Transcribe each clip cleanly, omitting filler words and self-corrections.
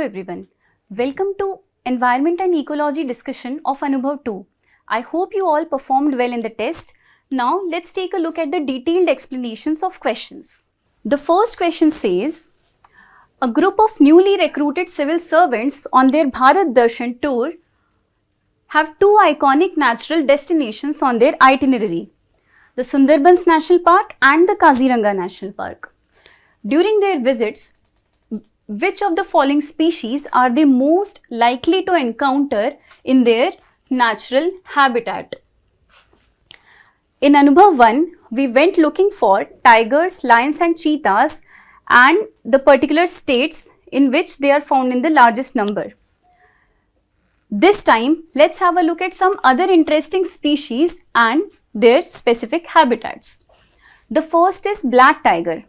everyone. Welcome to Environment and Ecology discussion of Anubhav 2. I hope you all performed well in the test. Now let's take a look at the detailed explanations of questions. The first question says, a group of newly recruited civil servants on their Bharat Darshan tour have two iconic natural destinations on their itinerary, the Sundarbans National Park and the Kaziranga National Park. During their visits, which of the following species are they most likely to encounter in their natural habitat? In Anubhav 1, we went looking for tigers, lions and cheetahs and the particular states in which they are found in the largest number. This time, let's have a look at some other interesting species and their specific habitats. The first is black tiger.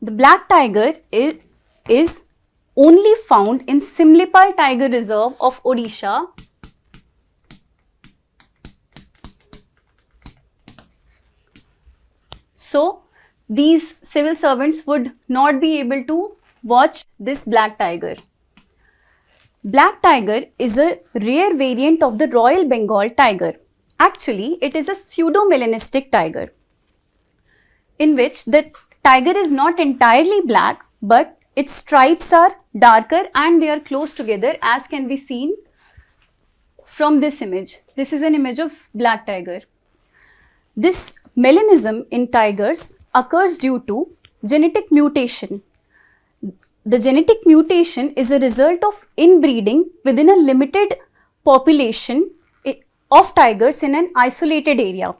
The black tiger is only found in Simlipal Tiger Reserve of Odisha. So, these civil servants would not be able to watch this black tiger. Black tiger is a rare variant of the Royal Bengal tiger. Actually, it is a pseudo-melanistic tiger, in which the tiger is not entirely black, but its stripes are darker and they are close together, as can be seen from this image. This is an image of black tiger. This melanism in tigers occurs due to genetic mutation. The genetic mutation is a result of inbreeding within a limited population of tigers in an isolated area.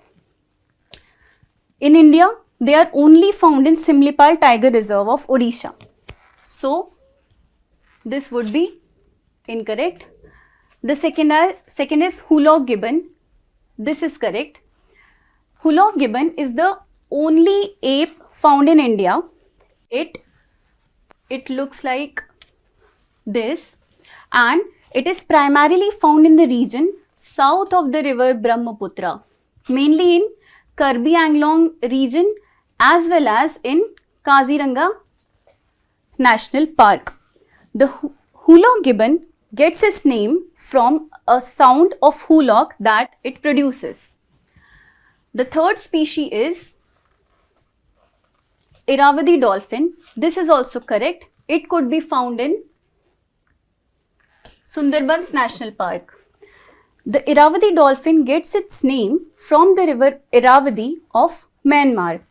In India, they are only found in Simlipal Tiger Reserve of Odisha. So, this would be incorrect. The second is Hoolock gibbon. This is correct. Hoolock gibbon is the only ape found in India. It looks like this and it is primarily found in the region south of the river Brahmaputra, mainly in Karbi Anglong region as well as in Kaziranga National Park. The Hoolock gibbon gets its name from a sound of hoolock that it produces. The third species is Irrawaddy dolphin. This is also correct. It could be found in Sundarbans National Park. The Irrawaddy dolphin gets its name from the river Irrawaddy of Myanmar.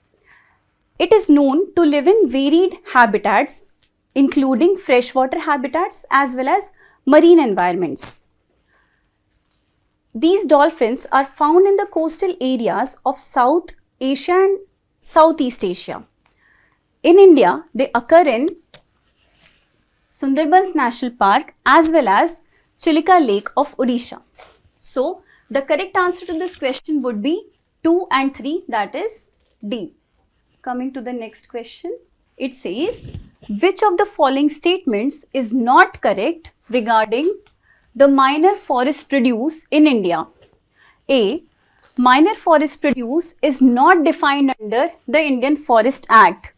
It is known to live in varied habitats, including freshwater habitats as well as marine environments. These dolphins are found in the coastal areas of South Asia and Southeast Asia. In India, they occur in Sundarbans National Park as well as Chilika Lake of Odisha. So, the correct answer to this question would be 2 and 3, that is D. Coming to the next question, it says, which of the following statements is not correct regarding the minor forest produce in India? A. Minor forest produce is not defined under the Indian Forest Act.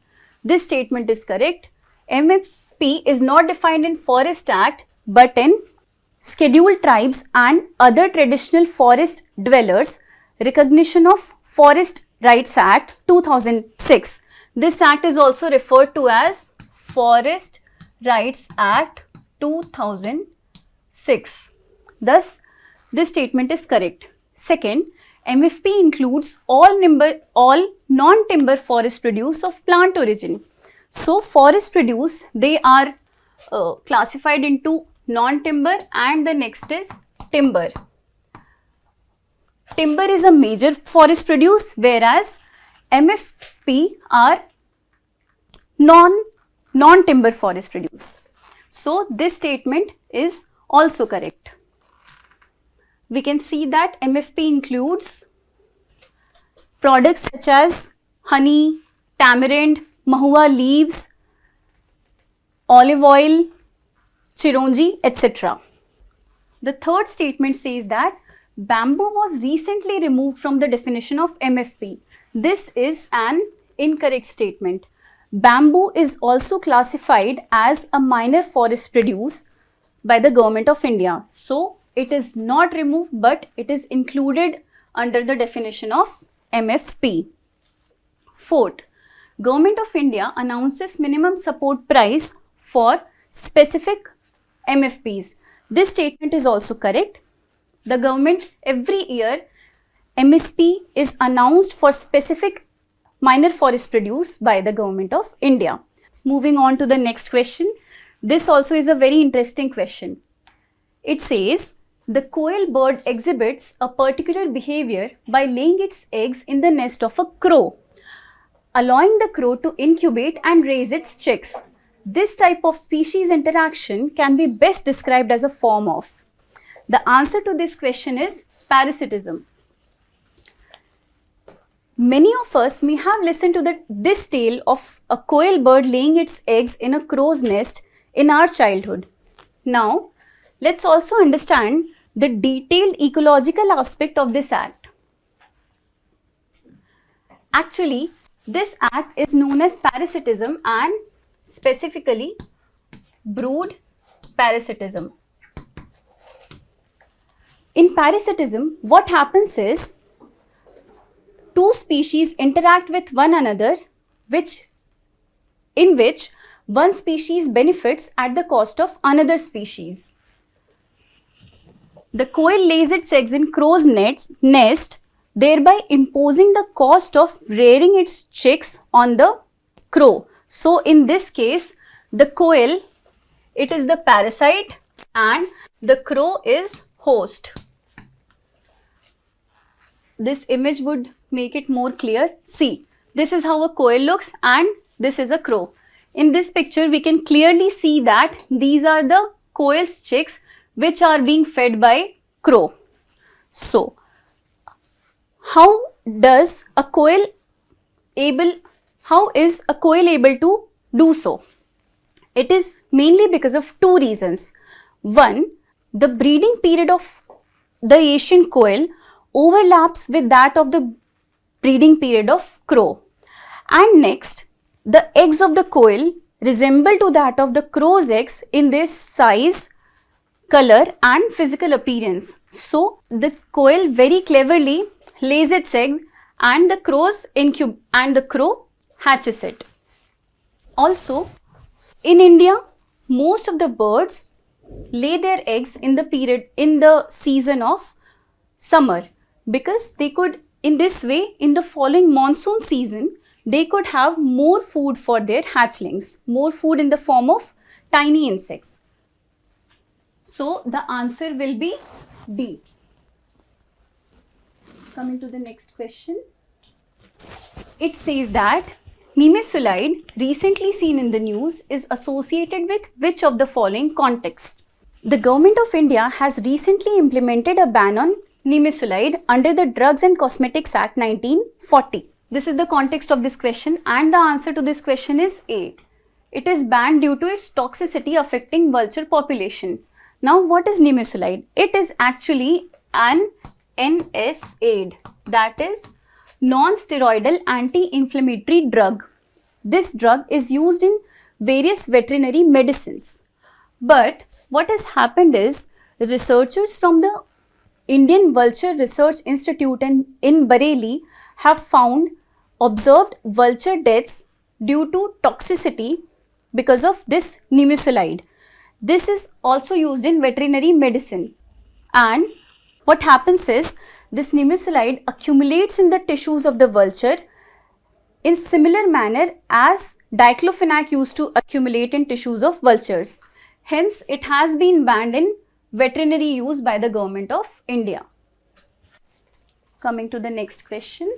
This statement is correct. MFP is not defined in Forest Act but in Scheduled Tribes and Other Traditional Forest Dwellers Recognition of Forest Rights Act 2006. This act is also referred to as Forest Rights Act 2006. Thus, this statement is correct. Second, MFP includes all non-timber forest produce of plant origin. So, forest produce, they are classified into non-timber and the next is timber. Timber is a major forest produce, whereas MFP are non-timber forest produce. So, this statement is also correct. We can see that MFP includes products such as honey, tamarind, mahua leaves, olive oil, chironji, etc. The third statement says that bamboo was recently removed from the definition of MFP. This is an incorrect statement. bamboo is also classified as a minor forest produce by the Government of India. So it is not removed, but it is included under the definition of MFP. Fourth, Government of India announces minimum support price for specific MFPs. This statement is also correct. The government every year MSP is announced for specific minor forest produce by the Government of India. Moving on to the next question. This also is a very interesting question. It says, the quail bird exhibits a particular behavior by laying its eggs in the nest of a crow, allowing the crow to incubate and raise its chicks. This type of species interaction can be best described as a form of. The answer to this question is parasitism. Many of us may have listened to this tale of a quail bird laying its eggs in a crow's nest in our childhood. Now, let's also understand the detailed ecological aspect of this act. Actually, this act is known as parasitism and specifically brood parasitism. In parasitism, what happens is two species interact with one another, in which one species benefits at the cost of another species. The quail lays its eggs in crow's nest, thereby imposing the cost of rearing its chicks on the crow. So in this case, the quail, it is the parasite and the crow is host. This image would make it more clear. See, this is how a quail looks and this is a crow. In this picture, we can clearly see that these are the quail's chicks which are being fed by crow. So, how is a quail able to do so? It is mainly because of two reasons. One, the breeding period of the Asian quail overlaps with that of the breeding period of crow. And next, the eggs of the quail resemble to that of the crow's eggs in their size, color and physical appearance. So, the quail very cleverly lays its egg and the crow hatches it. Also, in India, most of the birds lay their eggs in the season of summer, because they could, in this way, in the following monsoon season, they could have more food for their hatchlings, more food in the form of tiny insects. So the answer will be B. Coming to the next question. It says that Nimesulide, recently seen in the news, is associated with which of the following contexts? The Government of India has recently implemented a ban on Nimesulide under the Drugs and Cosmetics Act 1940. This is the context of this question and the answer to this question is A. It is banned due to its toxicity affecting vulture population. Now, what is Nimesulide? It is actually an NSAID, that is non-steroidal anti-inflammatory drug. This drug is used in various veterinary medicines. But what has happened is researchers from the Indian Vulture Research Institute in Bareilly have observed vulture deaths due to toxicity because of this Nimesulide. This is also used in veterinary medicine. And what happens is this Nimesulide accumulates in the tissues of the vulture in similar manner as diclofenac used to accumulate in tissues of vultures. Hence, it has been banned in veterinary use by the Government of India. Coming to the next question.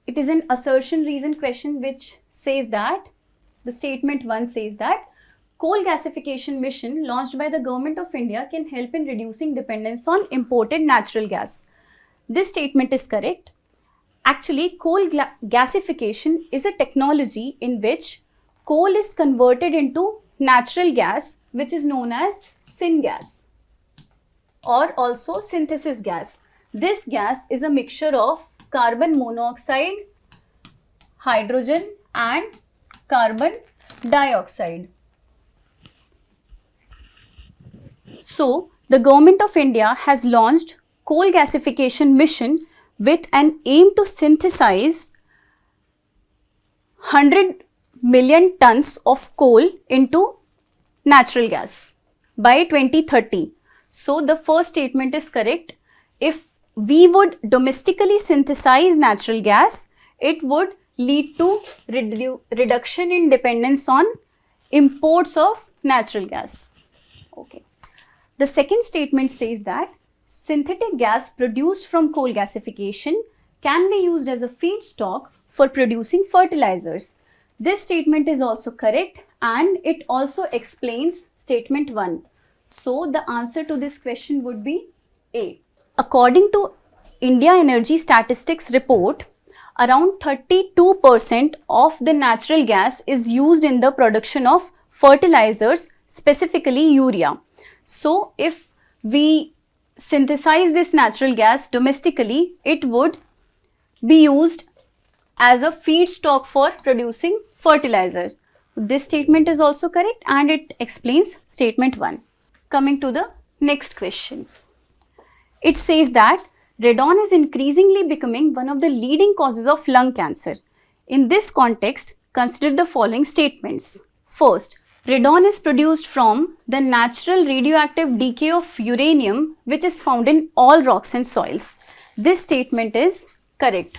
It is an assertion reason question which says that, the statement 1 says that coal gasification mission launched by the Government of India can help in reducing dependence on imported natural gas. This statement is correct. Actually, coal gasification is a technology in which coal is converted into natural gas, which is known as syngas or also synthesis gas. This gas is a mixture of carbon monoxide, hydrogen and carbon dioxide. So, the Government of India has launched coal gasification mission with an aim to synthesize 100 million tons of coal into natural gas by 2030. So, the first statement is correct. If we would domestically synthesize natural gas, it would lead to reduction in dependence on imports of natural gas. Okay. The second statement says that synthetic gas produced from coal gasification can be used as a feedstock for producing fertilizers. This statement is also correct and it also explains statement 1. So the answer to this question would be A. According to India Energy Statistics report, around 32% of the natural gas is used in the production of fertilizers, specifically urea. So if we synthesize this natural gas domestically, it would be used as a feedstock for producing fertilizers. This statement is also correct and it explains statement 1. Coming to the next question. It says that radon is increasingly becoming one of the leading causes of lung cancer. In this context, consider the following statements. First, radon is produced from the natural radioactive decay of uranium, which is found in all rocks and soils. This statement is correct.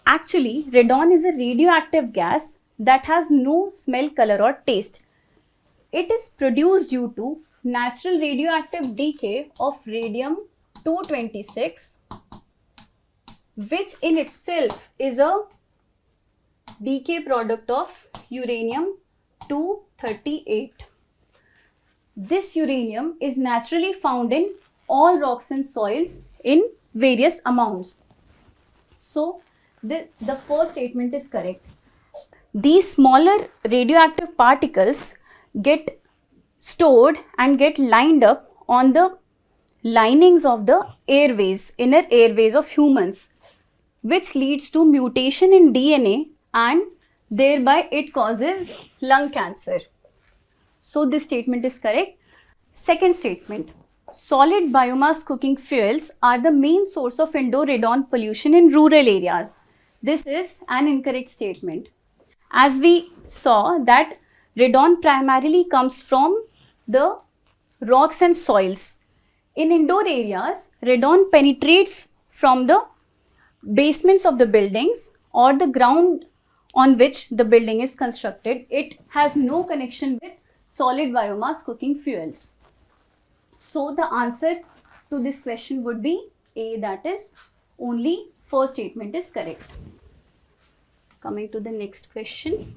Actually, radon is a radioactive gas that has no smell, color or taste. It is produced due to natural radioactive decay of radium-226, which in itself is a decay product of uranium-238. This uranium is naturally found in all rocks and soils in various amounts. So, the first statement is correct. These smaller radioactive particles get stored and get lined up on the linings of the airways, inner airways of humans, which leads to mutation in DNA and thereby it causes lung cancer. So this statement is correct. Second statement, solid biomass cooking fuels are the main source of indoor radon pollution in rural areas. This is an incorrect statement. As we saw that radon primarily comes from the rocks and soils. In indoor areas, radon penetrates from the basements of the buildings or the ground on which the building is constructed. It has no connection with solid biomass cooking fuels. So the answer to this question would be A, that is only first statement is correct. Coming to the next question.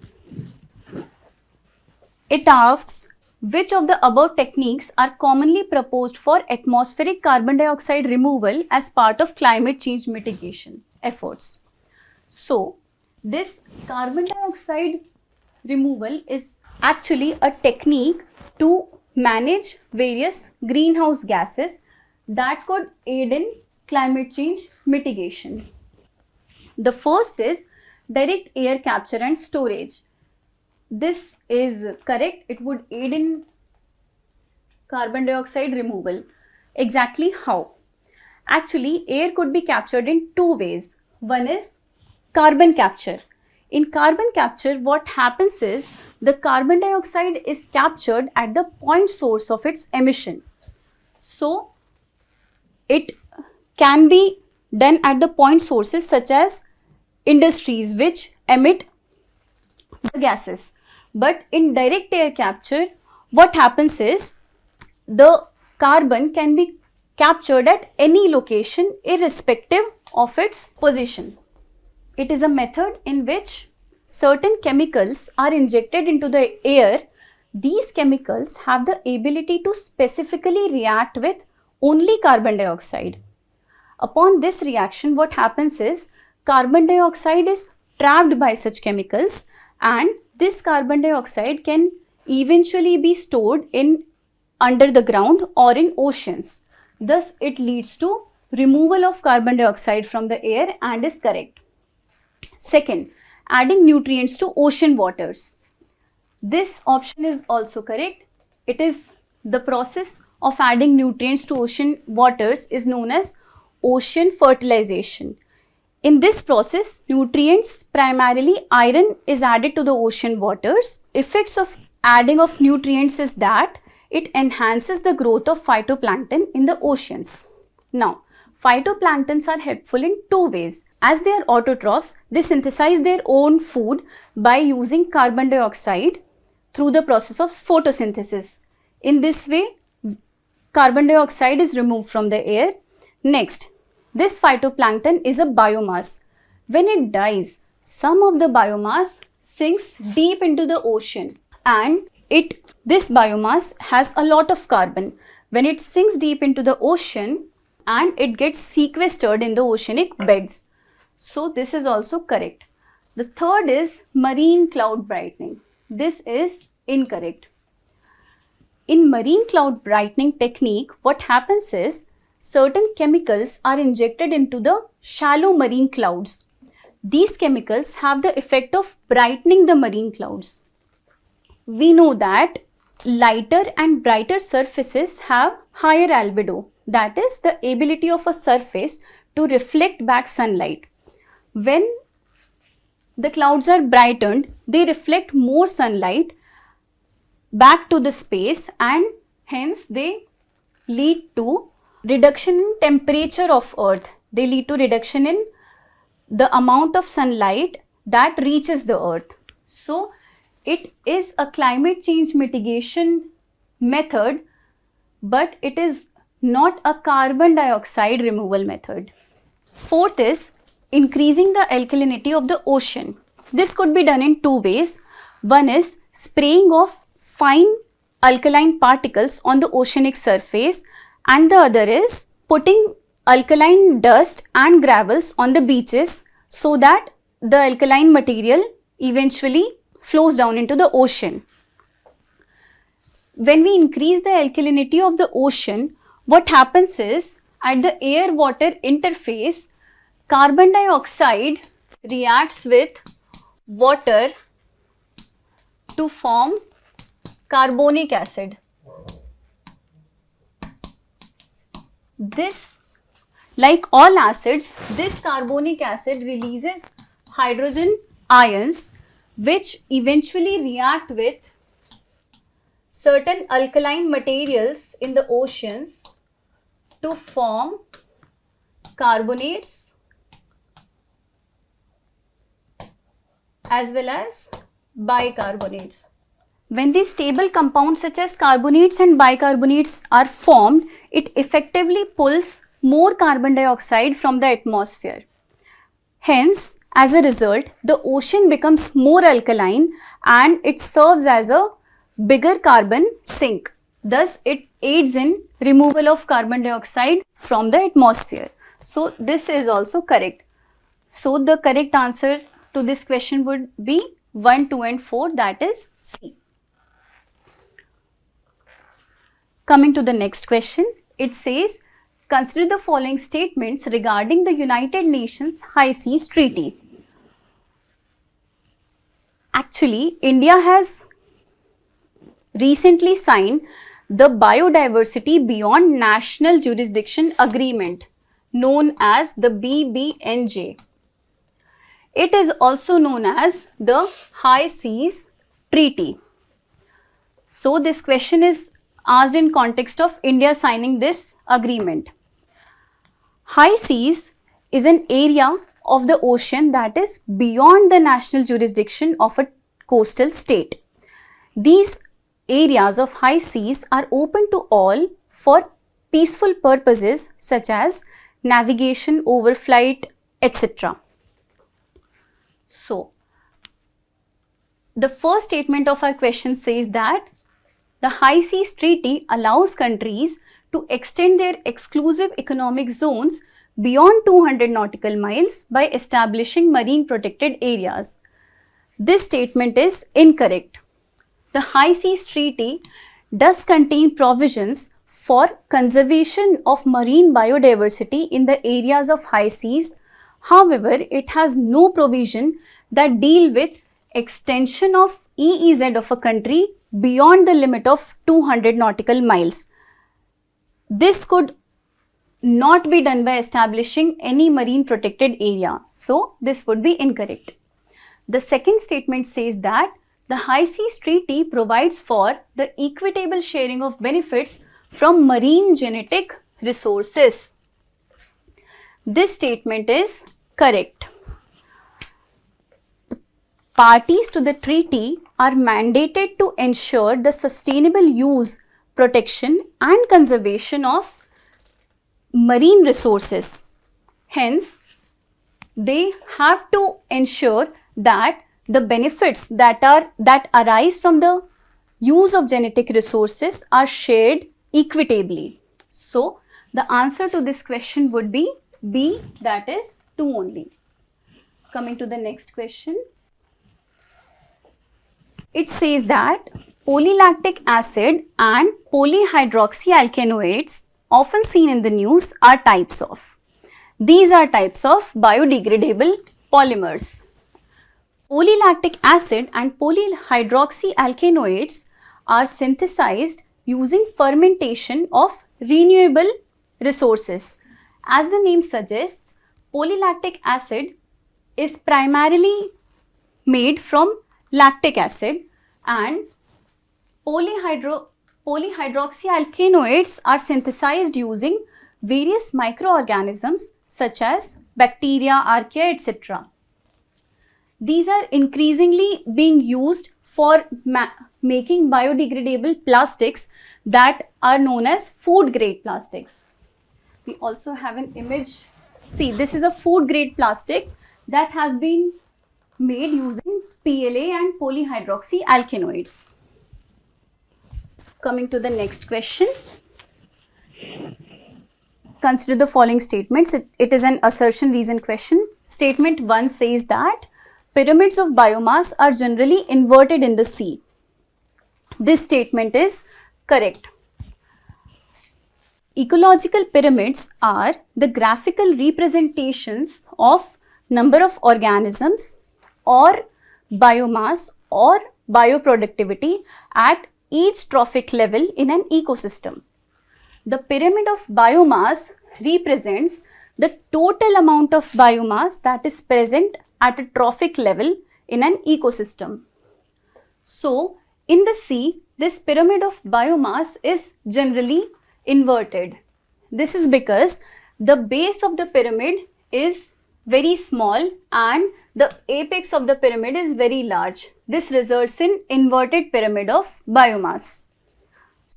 It asks, which of the above techniques are commonly proposed for atmospheric carbon dioxide removal as part of climate change mitigation efforts? So, this carbon dioxide removal is actually a technique to manage various greenhouse gases that could aid in climate change mitigation. The first is direct air capture and storage. This is correct. It would aid in carbon dioxide removal. Exactly how? Actually, air could be captured in two ways. One is carbon capture. In carbon capture, what happens is the carbon dioxide is captured at the point source of its emission. So, it can be done at the point sources such as industries which emit the gases. But in direct air capture, what happens is the carbon can be captured at any location irrespective of its position. It is a method in which certain chemicals are injected into the air. These chemicals have the ability to specifically react with only carbon dioxide. Upon this reaction, what happens is carbon dioxide is trapped by such chemicals, and this carbon dioxide can eventually be stored in under the ground or in oceans. Thus, it leads to removal of carbon dioxide from the air and is correct. Second, adding nutrients to ocean waters. This option is also correct. It is the process of adding nutrients to ocean waters is known as ocean fertilization. In this process, nutrients, primarily iron, is added to the ocean waters. Effects of adding of nutrients is that it enhances the growth of phytoplankton in the oceans. Now, phytoplanktons are helpful in two ways. As they are autotrophs, they synthesize their own food by using carbon dioxide through the process of photosynthesis. In this way, carbon dioxide is removed from the air. Next, this phytoplankton is a biomass. When it dies, some of the biomass sinks deep into the ocean, and this biomass has a lot of carbon. When it sinks deep into the ocean, and it gets sequestered in the oceanic beds. So this is also correct. The third is marine cloud brightening. This is incorrect. In marine cloud brightening technique, what happens is certain chemicals are injected into the shallow marine clouds. These chemicals have the effect of brightening the marine clouds. We know that lighter and brighter surfaces have higher albedo. That is the ability of a surface to reflect back sunlight. When the clouds are brightened, they reflect more sunlight back to the space, and hence they lead to reduction in temperature of earth. They lead to reduction in the amount of sunlight that reaches the earth. So it is a climate change mitigation method, but it is not a carbon dioxide removal method. Fourth is increasing the alkalinity of the ocean. This could be done in two ways. One is spraying of fine alkaline particles on the oceanic surface, and the other is putting alkaline dust and gravels on the beaches so that the alkaline material eventually flows down into the ocean. When we increase the alkalinity of the ocean, what happens is at the air-water interface, carbon dioxide reacts with water to form carbonic acid. This, like all acids, this carbonic acid releases hydrogen ions which eventually react with certain alkaline materials in the oceans to form carbonates as well as bicarbonates. When these stable compounds such as carbonates and bicarbonates are formed, it effectively pulls more carbon dioxide from the atmosphere. Hence, as a result, the ocean becomes more alkaline and it serves as a bigger carbon sink. Thus, it aids in removal of carbon dioxide from the atmosphere. So, this is also correct. So, the correct answer to this question would be 1, 2 and 4, that is C. Coming to the next question, it says, consider the following statements regarding the United Nations High Seas Treaty. Actually, India has recently signed the Biodiversity Beyond National Jurisdiction Agreement, known as the BBNJ. It is also known as the High Seas Treaty. So, this question is asked in context of India signing this agreement. High seas is an area of the ocean that is beyond the national jurisdiction of a coastal state. These areas of high seas are open to all for peaceful purposes such as navigation, overflight, etc. So, the first statement of our question says that the High Seas Treaty allows countries to extend their exclusive economic zones beyond 200 nautical miles by establishing marine protected areas. This statement is incorrect. The High Seas Treaty does contain provisions for conservation of marine biodiversity in the areas of high seas. However, it has no provision that deal with extension of EEZ of a country beyond the limit of 200 nautical miles. This could not be done by establishing any marine protected area. So this would be incorrect. The second statement says that the High Seas Treaty provides for the equitable sharing of benefits from marine genetic resources. This statement is correct. The parties to the treaty are mandated to ensure the sustainable use, protection and conservation of marine resources. Hence, they have to ensure that the benefits that arise from the use of genetic resources are shared equitably. So, the answer to this question would be B, that is 2 only. Coming to the next question. It says that polylactic acid and polyhydroxyalkanoates often seen in the news are types of. These are types of biodegradable polymers. Polylactic acid and polyhydroxyalkanoates are synthesized using fermentation of renewable resources. As the name suggests, polylactic acid is primarily made from lactic acid and polyhydroxyalkanoates are synthesized using various microorganisms such as bacteria, archaea, etc. These are increasingly being used for making biodegradable plastics that are known as food grade plastics. We also have an image. See, this is a food grade plastic that has been made using PLA and polyhydroxyalkanoates. Coming to the next question. Consider the following statements. It is an assertion reason question. Statement 1 says that pyramids of biomass are generally inverted in the sea. This statement is correct. Ecological pyramids are the graphical representations of number of organisms or biomass or bioproductivity at each trophic level in an ecosystem. The pyramid of biomass represents the total amount of biomass that is present at a trophic level in an ecosystem. So, in the sea, this pyramid of biomass is generally inverted. This is because the base of the pyramid is very small and the apex of the pyramid is very large. This results in inverted pyramid of biomass.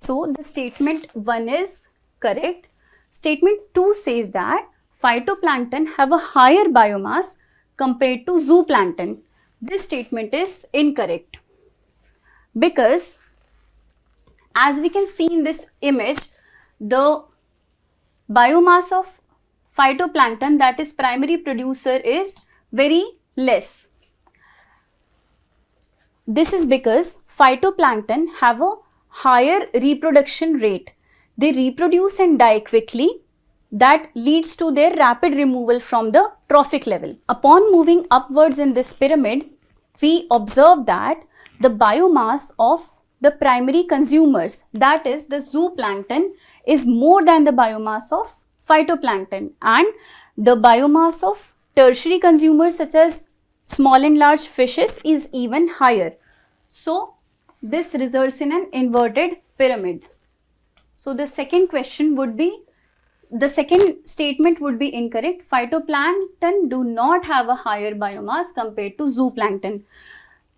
So, the statement 1 is correct. Statement 2 says that phytoplankton have a higher biomass compared to zooplankton. This statement is incorrect because as we can see in this image, the biomass of phytoplankton, that is primary producer, is very less. This is because phytoplankton have a higher reproduction rate. They reproduce and die quickly. That leads to their rapid removal from the trophic level. Upon moving upwards in this pyramid, we observe that the biomass of the primary consumers, that is the zooplankton, is more than the biomass of phytoplankton, and the biomass of tertiary consumers such as small and large fishes is even higher. So, this results in an inverted pyramid. So, the second statement would be incorrect. Phytoplankton do not have a higher biomass compared to zooplankton.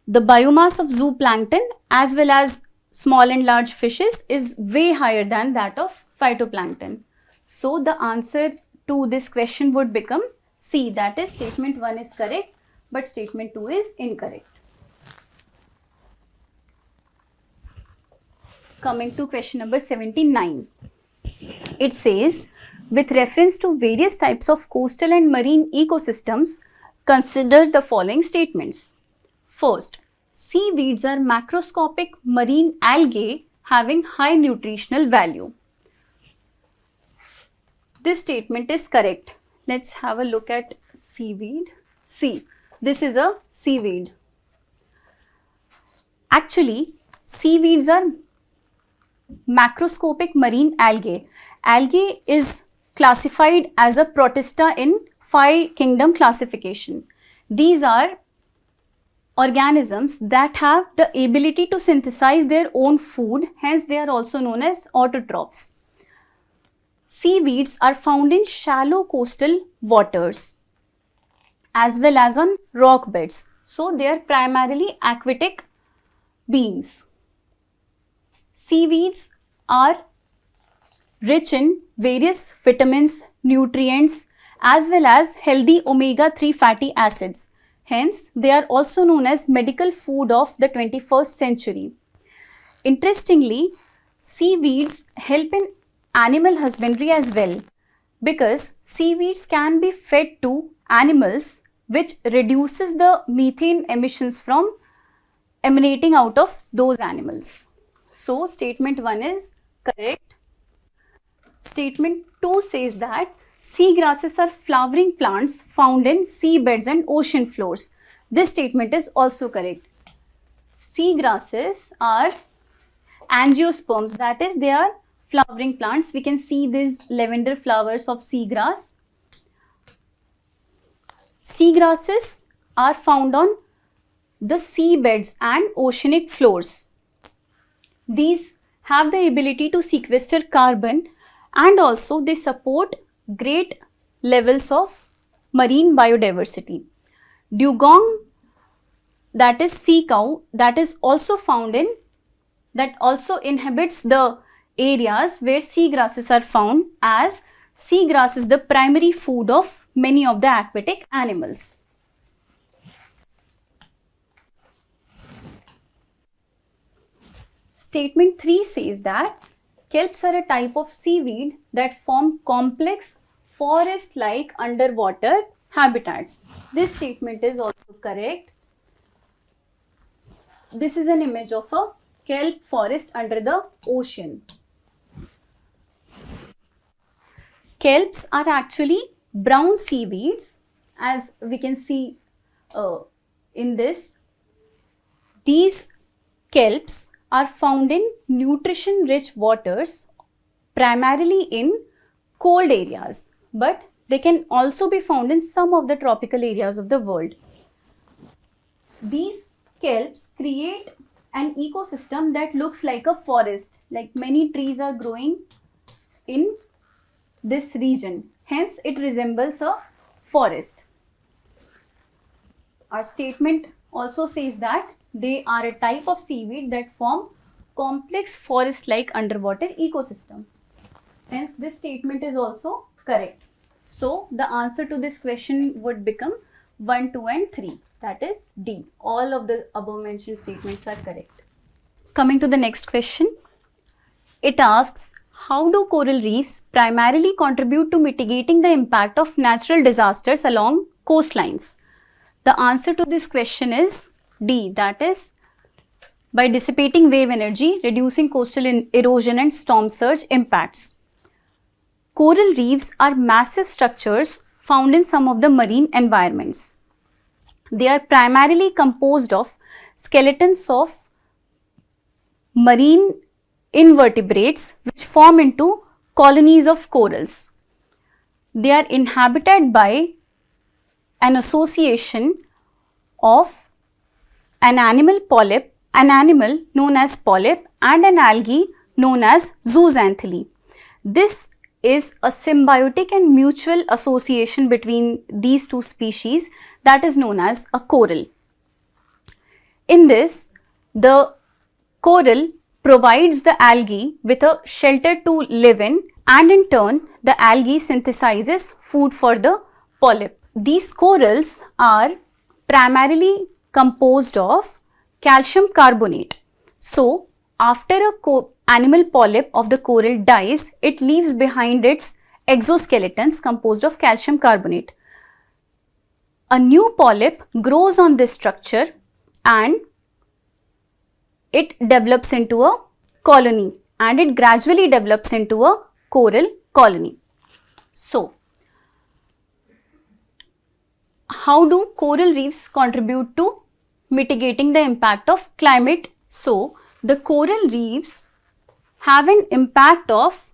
The biomass of zooplankton as well as small and large fishes is way higher than that of phytoplankton. So, the answer to this question would become C, that is statement 1 is correct, but statement 2 is incorrect. Coming to question number 79. It says, with reference to various types of coastal and marine ecosystems, consider the following statements. First, seaweeds are macroscopic marine algae having high nutritional value. This statement is correct. Let's have a look at seaweed. See, This is a seaweed. Actually, seaweeds are macroscopic marine algae. Algae is classified as a protista in 5 kingdom classification. These are organisms that have the ability to synthesize their own food, hence they are also known as autotrophs. Seaweeds are found in shallow coastal waters as well as on rock beds. So they are primarily aquatic beings. Seaweeds are rich in various vitamins, nutrients, as well as healthy omega-3 fatty acids. Hence, they are also known as medical food of the 21st century. Interestingly, seaweeds help in animal husbandry as well, because seaweeds can be fed to animals, which reduces the methane emissions from emanating out of those animals. So, statement 1 is correct. Statement 2 says that seagrasses are flowering plants found in seabeds and ocean floors. This statement is also correct. Seagrasses are angiosperms, that is, they are flowering plants. We can see these lavender flowers of seagrass. Seagrasses are found on the seabeds and oceanic floors. These have the ability to sequester carbon, and also they support great levels of marine biodiversity. Dugong, that is sea cow, that is also found in, that also inhabits the areas where seagrasses are found, as seagrass is the primary food of many of the aquatic animals. Statement 3 says that kelps are a type of seaweed that form complex forest-like underwater habitats. This statement is also correct. This is an image of a kelp forest under the ocean. Kelps are actually brown seaweeds, as we can see in this. These kelps are found in nutrition-rich waters, primarily in cold areas, but they can also be found in some of the tropical areas of the world. These kelps create an ecosystem that looks like a forest, like many trees are growing in this region. Hence, it resembles a forest. Our statement also says that they are a type of seaweed that form complex forest-like underwater ecosystem. Hence, this statement is also correct. So, the answer to this question would become 1, 2 and 3. That is D. All of the above mentioned statements are correct. Coming to the next question. It asks, how do coral reefs primarily contribute to mitigating the impact of natural disasters along coastlines? The answer to this question is D, that is by dissipating wave energy, reducing coastal erosion and storm surge impacts. Coral reefs are massive structures found in some of the marine environments. They are primarily composed of skeletons of marine invertebrates which form into colonies of corals. They are inhabited by an association of an animal known as polyp and an algae known as zooxanthellae. This is a symbiotic and mutual association between these two species that is known as a coral. In this, the coral provides the algae with a shelter to live in, and in turn, the algae synthesizes food for the polyp. These corals are primarily composed of calcium carbonate. So, after a animal polyp of the coral dies, it leaves behind its exoskeletons composed of calcium carbonate. A new polyp grows on this structure and it develops into a colony, and it gradually develops into a coral colony. So, how do coral reefs contribute to mitigating the impact of climate? So, the coral reefs have an impact of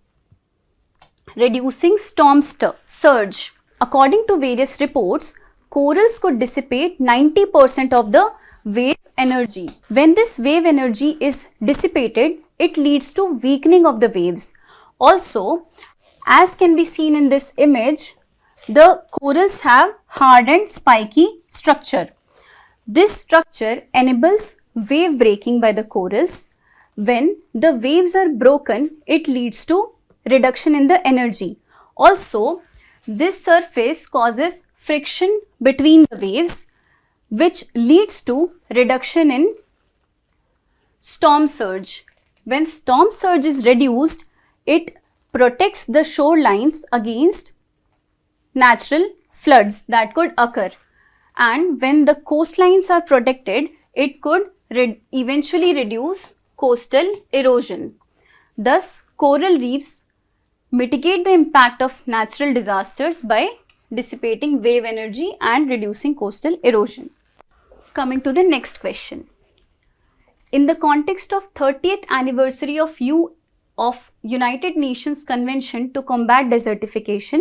reducing storm surge. According to various reports, corals could dissipate 90% of the wave energy. When this wave energy is dissipated, it leads to weakening of the waves. Also, as can be seen in this image, the corals have hard and spiky structure. This structure enables wave breaking by the corals. When the waves are broken, it leads to reduction in the energy. Also, this surface causes friction between the waves, which leads to reduction in storm surge. When storm surge is reduced, it protects the shorelines against natural floods that could occur. And when the coastlines are protected, it could eventually reduce coastal erosion. Thus, coral reefs mitigate the impact of natural disasters by dissipating wave energy and reducing coastal erosion. Coming to the next question. In the context of 30th anniversary of United Nations Convention to Combat Desertification,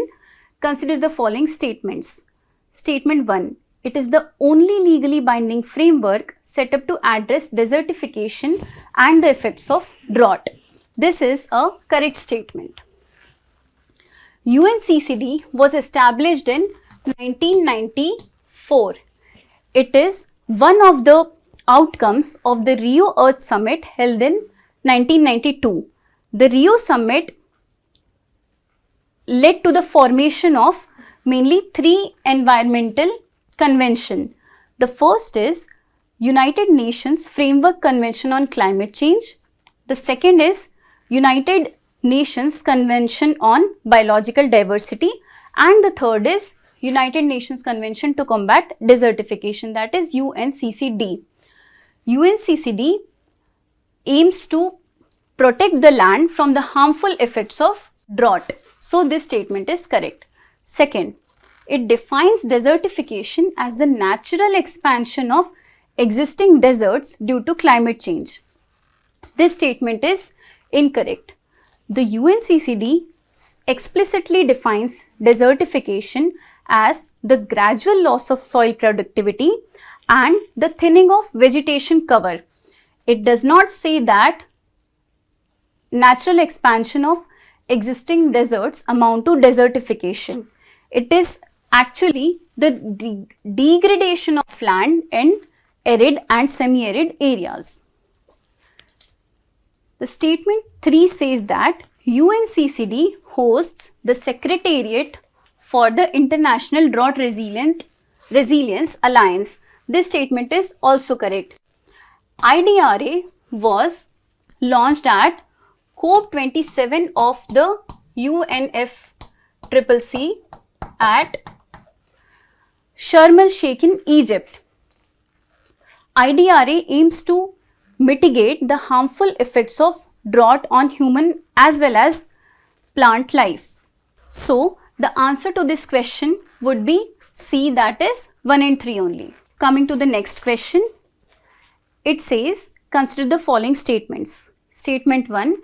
consider the following statements. Statement 1. It is the only legally binding framework set up to address desertification and the effects of drought. This is a correct statement. UNCCD was established in 1994. It is one of the outcomes of the Rio Earth Summit held in 1992. The Rio Summit led to the formation of mainly 3 environmental conventions. The first is United Nations Framework Convention on Climate Change. The second is United Nations Convention on Biological Diversity, and the third is United Nations Convention to Combat Desertification, that is UNCCD. UNCCD aims to protect the land from the harmful effects of drought. So this statement is correct. Second, it defines desertification as the natural expansion of existing deserts due to climate change. This statement is incorrect. The UNCCD explicitly defines desertification as the gradual loss of soil productivity and the thinning of vegetation cover. It does not say that natural expansion of existing deserts amount to desertification. It is actually the degradation of land in arid and semi-arid areas. The statement 3 says that UNCCD hosts the Secretariat for the International Drought Resilience Alliance. This statement is also correct. IDRA was launched at COP27 of the UNFCCC at Sharm el-Sheikh in Egypt. IDRA aims to mitigate the harmful effects of drought on human as well as plant life. So, the answer to this question would be C, that is 1 and 3 only. Coming to the next question, it says, consider the following statements. Statement 1,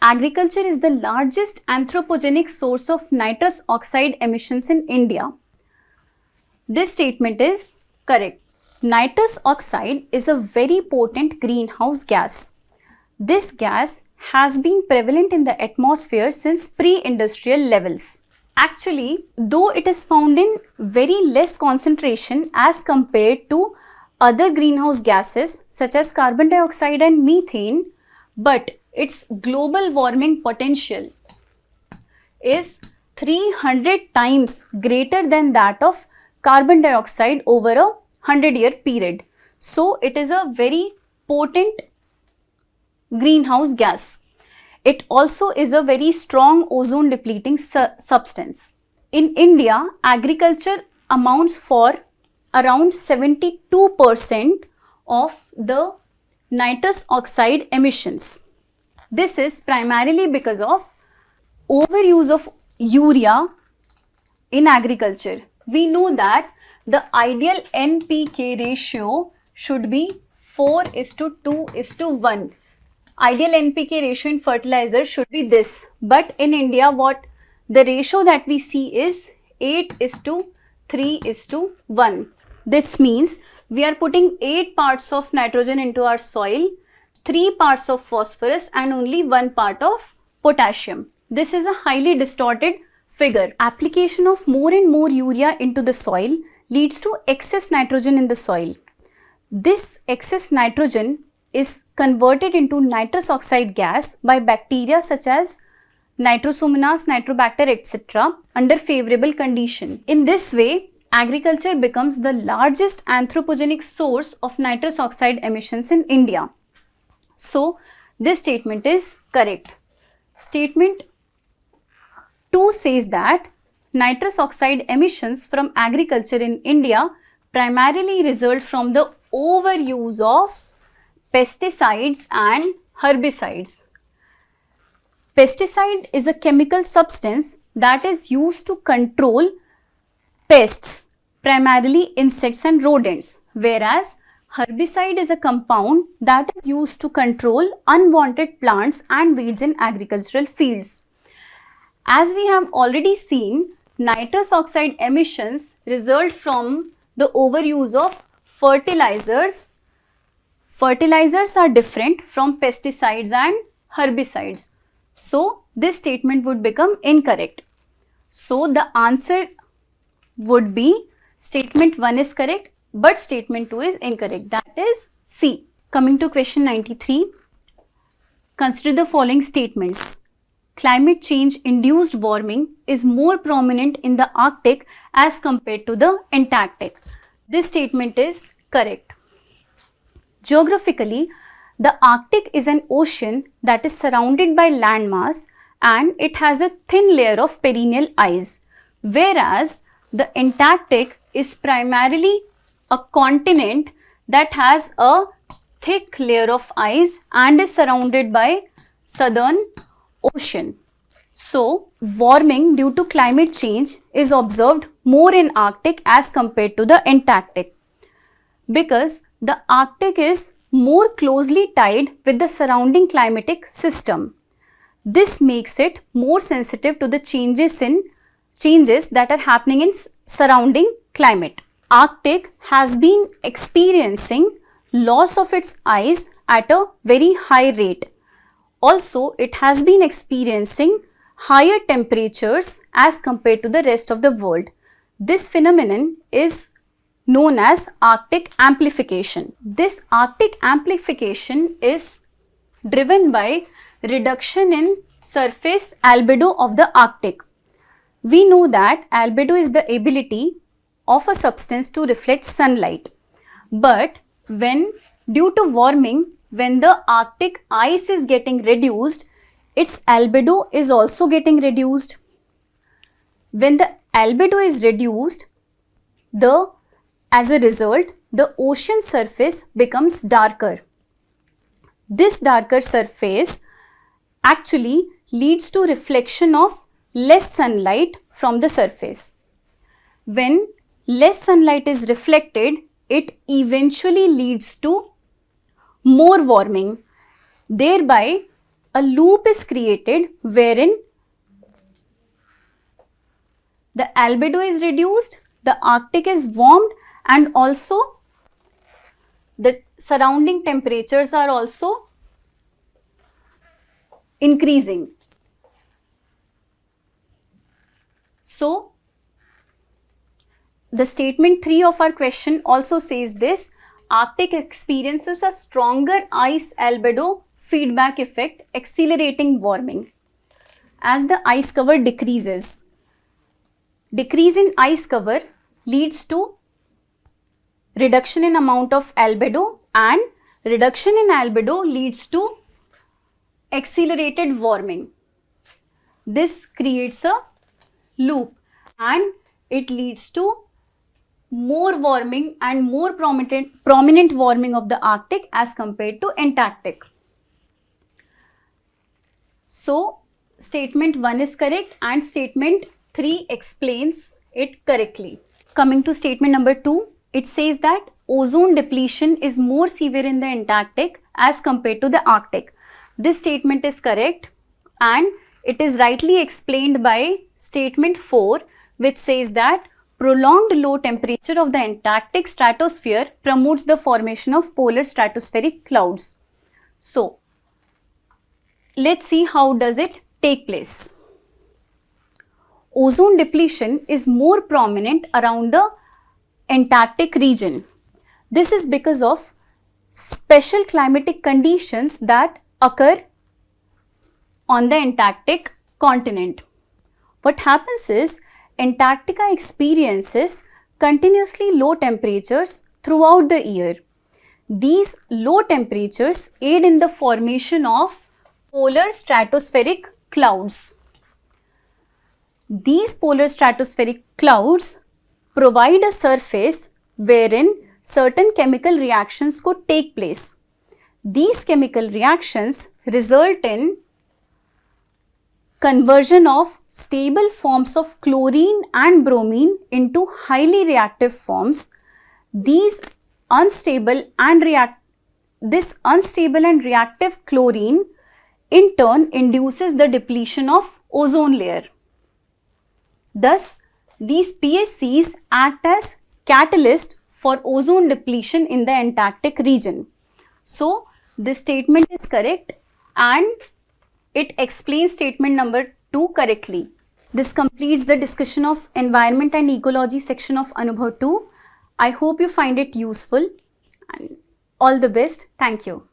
agriculture is the largest anthropogenic source of nitrous oxide emissions in India. This statement is correct. Nitrous oxide is a very potent greenhouse gas. This gas has been prevalent in the atmosphere since pre-industrial levels. Actually, though it is found in very less concentration as compared to other greenhouse gases such as carbon dioxide and methane, but its global warming potential is 300 times greater than that of carbon dioxide over a 100-year period. So, it is a very potent greenhouse gas. It also is a very strong ozone depleting substance. In India, agriculture amounts for around 72% of the nitrous oxide emissions. This is primarily because of overuse of urea in agriculture. We know that the ideal NPK ratio should be 4:2:1. Ideal NPK ratio in fertilizer should be this. But in India, what the ratio that we see is 8:3:1. This means we are putting 8 parts of nitrogen into our soil, 3 parts of phosphorus and only 1 part of potassium. This is a highly distorted figure. Application of more and more urea into the soil leads to excess nitrogen in the soil. This excess nitrogen is converted into nitrous oxide gas by bacteria such as Nitrosomonas, Nitrobacter, etc. under favorable condition. In this way, agriculture becomes the largest anthropogenic source of nitrous oxide emissions in India. So, this statement is correct. Statement 2 says that nitrous oxide emissions from agriculture in India primarily result from the overuse of pesticides and herbicides. Pesticide is a chemical substance that is used to control pests, primarily insects and rodents, whereas herbicide is a compound that is used to control unwanted plants and weeds in agricultural fields. As we have already seen, nitrous oxide emissions result from the overuse of fertilizers. Fertilizers are different from pesticides and herbicides. So, this statement would become incorrect. So, the answer would be statement 1 is correct, but statement 2 is incorrect. That is C. Coming to question 93. Consider the following statements. Climate change induced warming is more prominent in the Arctic as compared to the Antarctic. This statement is correct. Geographically, the Arctic is an ocean that is surrounded by landmass and it has a thin layer of perennial ice, whereas the Antarctic is primarily a continent that has a thick layer of ice and is surrounded by southern ocean. So, warming due to climate change is observed more in Arctic as compared to the Antarctic, because the Arctic is more closely tied with the surrounding climatic system. This makes it more sensitive to the changes that are happening in surrounding climate. Arctic has been experiencing loss of its ice at a very high rate. Also, it has been experiencing higher temperatures as compared to the rest of the world. This phenomenon is known as Arctic amplification. This Arctic amplification is driven by reduction in surface albedo of the Arctic. We know that albedo is the ability of a substance to reflect sunlight. But due to warming, when the Arctic ice is getting reduced, its albedo is also getting reduced. When the albedo is reduced, as a result, the ocean surface becomes darker. This darker surface actually leads to reflection of less sunlight from the surface. When less sunlight is reflected, it eventually leads to more warming. Thereby, a loop is created wherein the albedo is reduced, the Arctic is warmed, and also the surrounding temperatures are also increasing. So, the statement 3 of our question also says this: Arctic experiences a stronger ice albedo feedback effect, accelerating warming. As the ice cover decreases, decrease in ice cover leads to reduction in amount of albedo, and reduction in albedo leads to accelerated warming. This creates a loop and it leads to more warming and more prominent warming of the Arctic as compared to Antarctic. So, statement 1 is correct and statement 3 explains it correctly. coming to statement number 2, it says that ozone depletion is more severe in the Antarctic as compared to the Arctic. This statement is correct and it is rightly explained by statement 4, which says that prolonged low temperature of the Antarctic stratosphere promotes the formation of polar stratospheric clouds. So, let's see how does it take place. Ozone depletion is more prominent around the Antarctic region. This is because of special climatic conditions that occur on the Antarctic continent. What happens is Antarctica experiences continuously low temperatures throughout the year. These low temperatures aid in the formation of polar stratospheric clouds. These polar stratospheric clouds provide a surface wherein certain chemical reactions could take place. These chemical reactions result in conversion of stable forms of chlorine and bromine into highly reactive forms. This unstable and reactive chlorine in turn induces the depletion of ozone layer. Thus, these PSCs act as catalyst for ozone depletion in the Antarctic region. So, this statement is correct and it explains statement number 2 correctly. This completes the discussion of environment and ecology section of Anubhav 2. I hope you find it useful and all the best. Thank you.